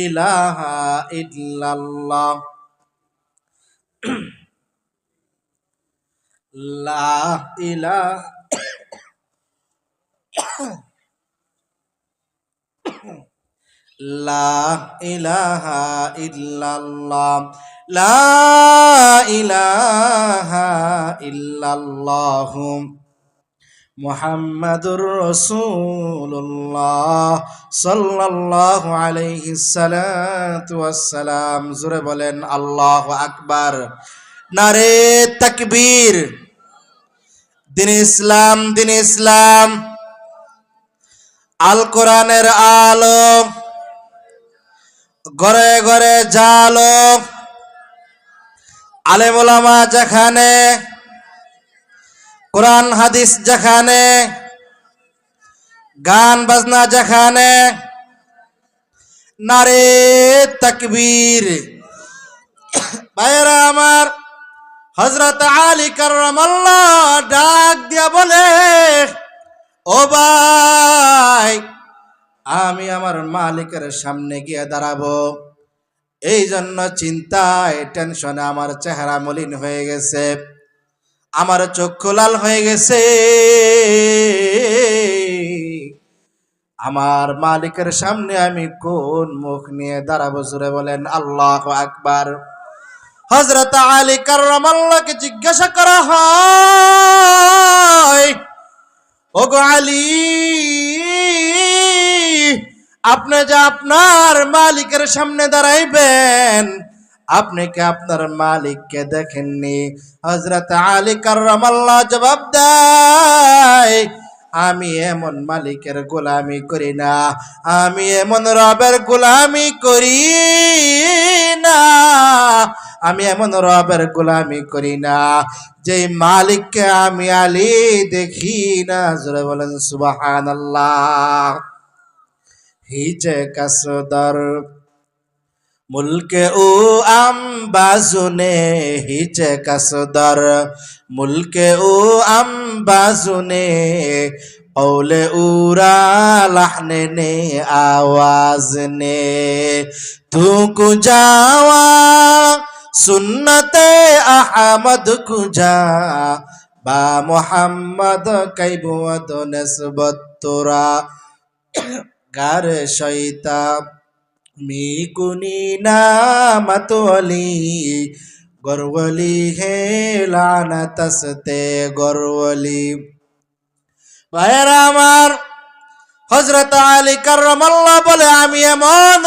ইলাহা ইল্লাল্লাহ লা ইলাহা লা ইলাহা ইল্লাল্লাহ লা ইলাহা ইল্লাল্লাহ মুহাম্মাদুর রাসূলুল্লাহ সাল্লাল্লাহু আলাইহি সাল্লাতু ওয়াসসালাম। জোরে বলেন আল্লাহু আকবার। নারে তাকবীর। দিন ইসলাম, দিন ইসলাম। আল কোরআনের আলো ঘরে ঘরে জালো। আলেম ওলামা যেখানে, কোরআন হাদিস যেখানে, গান বাজনা যেখানে, নারে তাকবীর। ভাইয়েরা আমার, হযরত আলী কাররামাল্লাহ ডাক দিয়া বলে, ও ভাই, আমি আমার মালিকের সামনে গিয়ে দাঁড়াবো, এই জন্য চিন্তায় টেনশনে আমার চেহারা মলিন হয়ে গেছে, আমার চক্ষু লাল হয়ে গেছে। আমার মালিকের সামনে আমি কোন মুখ নিয়ে দাঁড়াবো? জোরে বলেন আল্লাহু আকবার। হযরত আলী কাররামাল্লাহকে জিজ্ঞাসা করা হয়, ওগো আলী, আপনি যে আপনার মালিকের সামনে দাঁড়াইবেন, আপনি কি আপনার মালিককে দেখেননি? হযরত আলী কাররামাল্লাহ জবাব দেয়, আমি এমন মালিকের গোলামি করি না, আমি এমন রবের গোলামি করি না, আমি এমন রবের গোলামি করি না যে মালিককে আমি আলী দেখি না। জোরে বলেন সুবহানাল্লাহ। হিজে কাসদর মুলকে ও আম্বাজুনে, হিজে কাসদর মুলকে ও আম্বাজুনে, औले उरा लहने ने आवाज ने, तू कुजावा सुन्नते अहमद कुजा, बा मोहम्मद कैबुवत नस्बत तोरा, गार शैता मी कुनी नामतोली, गरवली है लानतसते गरवली। ভাইয়েরা আমার, হযরত আলী কাররামাল্লাহ বলে, আমি এমন